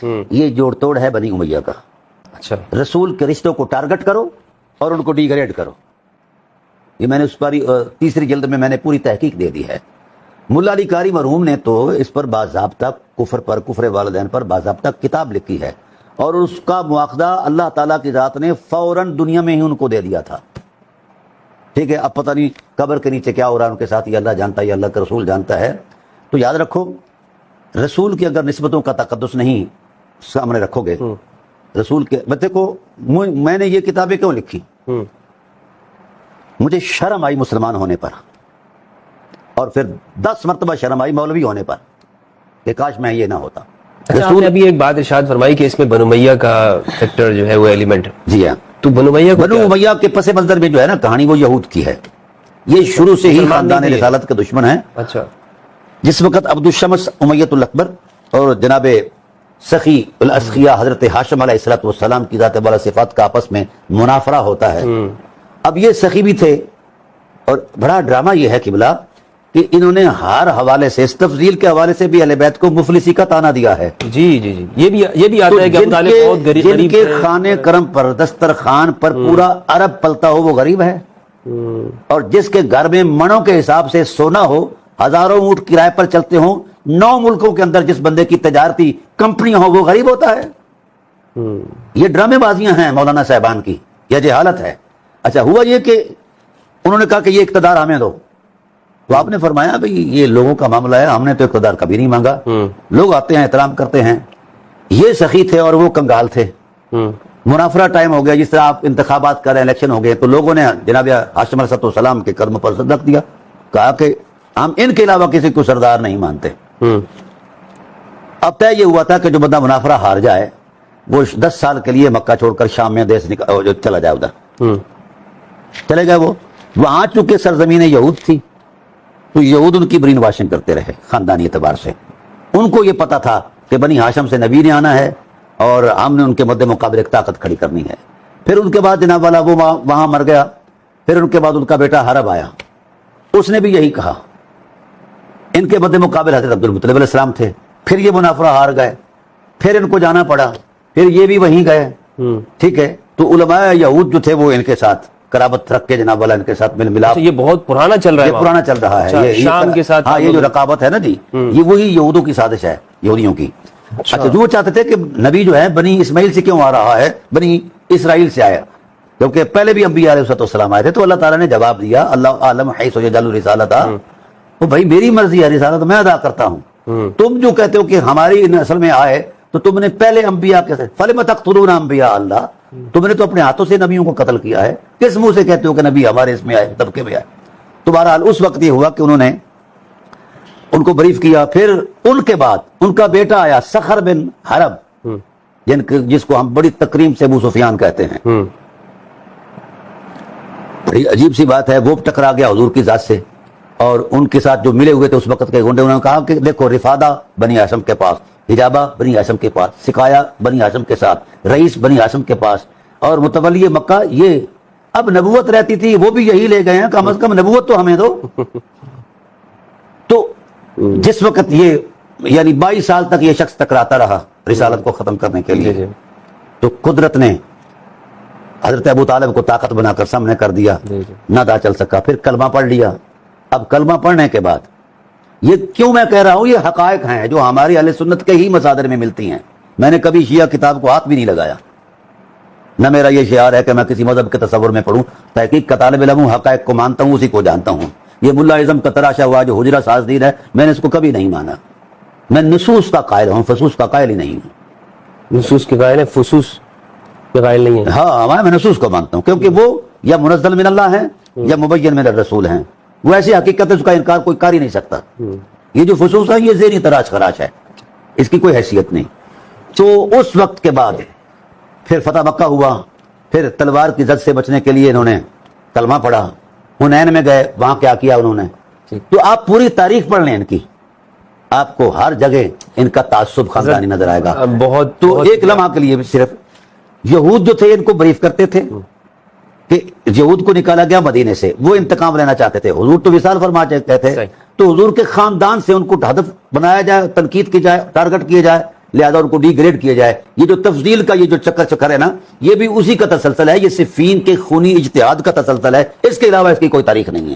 یہ جوڑ توڑ ہے بنی امیہ کا. اچھا. رسول کے رشتوں کو ٹارگٹ کرو اور ان کو ڈیگریڈ کرو. یہ میں نے اس پر تیسری جلد میں نے پوری تحقیق دے دی ہے. ملا علی قاری مرحوم نے تو اس پر باضابطہ کفر والدین پر باضابطہ کتاب لکھی ہے، اور اس کا مواخذہ اللہ تعالیٰ کی ذات نے فوراً دنیا میں ہی ان کو دے دیا تھا. ٹھیک ہے، اب پتہ نہیں قبر کے نیچے کیا ہو رہا ہے ان کے ساتھ، یہ اللہ جانتا ہے، یہ اللہ کا رسول جانتا ہے. تو یاد رکھو، رسول کی اگر نسبتوں کا تقدس نہیں سامنے رکھو گے، رسول کے دیکھو میں نے یہ کتابیں کیوں لکھی، مجھے شرم آئی مسلمان ہونے پر، اور پھر 10 مرتبہ شرم آئی مولوی ہونے پر کہ کاش میں یہ نہ ہوتا. اچھا، آپ نے ابھی ایک بات ارشاد فرمائی کہ اس میں بنو امیہ کا فیکٹر جو ہے وہ ایلیمنٹ. جی ہاں، تو بنو امیہ کے پس منظر میں جو ہے نا کہانی، وہ یہود کی ہے. یہ شروع سے ہی خاندان رسالت کے دشمن ہیں. اچھا. جس وقت عبد الشمس امیۃ الاکبر اور جناب سخی الاسخیہ حضرت ہاشم علیہ السلام کی ذات والا صفات کا آپس میں منافرہ ہوتا ہے. اب یہ سخی بھی تھے، اور بڑا ڈرامہ یہ ہے قبلہ کہ انہوں نے ہر حوالے سے، اس تفضیل کے حوالے سے بھی اہل بیت کو مفلسی کا تانا دیا ہے. جی جی جی، یہ بھی آتا ہے کہ ابو طالب بہت غریب، جن کے خانے کرم پر دسترخوان پر پورا عرب پلتا ہو وہ غریب ہے، اور جس کے گھر میں منوں کے حساب سے سونا ہو، ہزاروں اونٹ کرائے پر چلتے ہوں، 9 ملکوں کے اندر جس بندے کی تجارتی کمپنیاں ہوں وہ غریب ہوتا ہے. یہ ڈرامے بازیاں ہیں مولانا صاحبان کی، یہ جہالت ہے. اچھا، ہوا یہ کہ انہوں نے کہا کہ یہ اقتدار ہمیں دو، تو آپ نے فرمایا بھئی یہ لوگوں کا معاملہ ہے، ہم نے تو اقتدار کبھی نہیں مانگا. لوگ آتے ہیں، احترام کرتے ہیں. یہ سخی تھے اور وہ کنگال تھے. منافرہ ٹائم ہو گیا، جس طرح آپ انتخابات کر رہے ہیں، الیکشن ہو گئے، تو لوگوں نے جناب ہاشم علیہ السلام کے قدم پر صدق دیا، کہا کہ ہم ان کے علاوہ کسی کو سردار نہیں مانتے. اب طے یہ ہوا تھا کہ جو بندہ منافرہ ہار جائے وہ 10 سال کے لیے مکہ چھوڑ کر شام میں دیش چلا جائے. ادھر چلے گئے. وہ وہاں چونکہ سرزمین یہود تھی تو یہود ان کی برین واشنگ کرتے رہے خاندانی اعتبار سے. ان کو یہ پتا تھا کہ بنی ہاشم سے نبی نے آنا ہے اور ہم نے ان کے مد مقابل ایک طاقت کھڑی کرنی ہے. پھر ان کے بعد جناب والا وہ وہاں مر گیا. پھر ان کے بعد ان کا بیٹا حرب آیا، اس نے بھی یہی کہا. ان کے مد مقابل حضرت عبد المطلب علیہ السلام تھے. پھر یہ منافرہ ہار گئے، پھر ان کو جانا پڑا، پھر یہ بھی وہیں گئے. ٹھیک ہے، تو علماء یہود جو تھے وہ ان کے ساتھ قرابت رکھ کے جناب والا ان کے ساتھ مل ملاپ. یہ بہت پرانا چل رہا ہے، یہ پرانا چل رہا ہے. شام کے ساتھ، ہاں، یہ جو رقابت ہے نا جی، یہ وہی یہودوں کی سازش ہے، یہودیوں کی. اچھا، جو چاہتے تھے کہ نبی جو ہے بنی اسماعیل سے کیوں آ رہا ہے، بنی اسرائیل سے آیا، کیونکہ پہلے بھی انبیاء علیہ السلام آئے تھے. تو اللہ تعالیٰ نے جواب دیا، اللہ عالم حیث یجعل رسالتہ، وہ بھائی میری مرضی ہے، رسالت میں ادا کرتا ہوں. تم جو کہتے ہو کہ ہماری نسل میں آئے، تو تم نے پہلے انبیاء کے ساتھ فَلِمَ تَقْتُلُونَ انبیاء اللہ، تم نے تو اپنے ہاتھوں سے نبیوں کو قتل کیا ہے، کس منہ سے کہتے ہو کہ نبی ہمارے اس میں آئے، طبقے میں آئے. تو بہرحال اس وقت یہ ہوا کہ انہوں نے ان کو بریف کیا. پھر ان کے بعد ان کا بیٹا آیا سخر بن حرب، جس کو ہم بڑی تکریم سے ابو سفیان کہتے ہیں. بڑی عجیب سی بات ہے، وہ ٹکرا گیا حضور کی ذات سے، اور ان کے ساتھ جو ملے ہوئے تھے اس وقت کے گنڈے، انہوں نے کہا کہ دیکھو رفادہ بنی ہاشم کے پاس، حجابہ بنی ہاشم کے پاس، سقایا بنی ہاشم کے ساتھ، رئیس بنی ہاشم کے پاس، اور متولی مکہ یہ. اب نبوت رہتی تھی، وہ بھی یہی لے گئے ہیں، کم از کم نبوت تو ہمیں دو. تو جس وقت یہ یعنی 22 سال تک یہ شخص ٹکراتا رہا رسالت کو ختم کرنے کے لیے، تو قدرت نے حضرت ابو طالب کو طاقت بنا کر سامنے کر دیا، نہ دا چل سکا. پھر کلمہ پڑھ لیا. اب کلمہ پڑھنے کے بعد یہ کیوں میں کہہ رہا ہوں، یہ حقائق ہیں جو ہماری اہل سنت کے ہی مصادر میں ملتی ہیں. میں نے کبھی شیعہ کتاب کو ہاتھ بھی نہیں لگایا، نہ میرا یہ شعار ہے کہ میں کسی مذہب کے تصور میں پڑھوں. تحقیق کا طالب علم ہوں، حقائق کو مانتا ہوں، اسی کو جانتا ہوں. یہ ملا اعظم کا تراشا ہوا جو حجرہ ساز دین ہے، میں نے اس کو کبھی نہیں مانا. میں نصوص کا قائل ہوں، فصوص کا قائل ہی نہیں ہوں. نصوص کے قائل ہے، فصوص کے قائل نہیں ہے. ہاں، میں نصوص کو مانتا ہوں، کیونکہ وہ یا منزل من اللہ ہیں یا مبین من الرسول ہیں. وہ ایسی حقیقت ہے اس کا انکار کوئی کر ہی نہیں سکتا. یہ جو فصوص ہے یہ ذہنی تراش خراش ہے، اس کی کوئی حیثیت نہیں. تو اس وقت کے بعد پھر فتح مکہ ہوا. پھر تلوار کی زد سے بچنے کے لیے انہوں نے کلمہ پڑھا. حنین میں گئے، وہاں کیا کیا انہوں نے. تو آپ پوری تاریخ پڑھ لیں ان کی، آپ کو ہر جگہ ان کا تعصب خاندانی نظر آئے گا. تو ایک لمحہ کے لیے صرف یہود جو تھے ان کو بریف کرتے تھے کہ یہود کو نکالا گیا مدینے سے، وہ انتقام لینا چاہتے تھے. حضور تو وصال فرما کہتے تھے، تو حضور کے خاندان سے ان کو ہدف بنایا جائے، تنقید کی جائے، ٹارگٹ کیا جائے. لہذا ان کو ڈی گریڈ کیا جائے. یہ جو تفضیل کا یہ جو چکر ہے نا، یہ بھی اسی کا تسلسل ہے، یہ صفین کے خونی اجتہاد کا تسلسل ہے، اس کے علاوہ اس کی کوئی تاریخ نہیں ہے.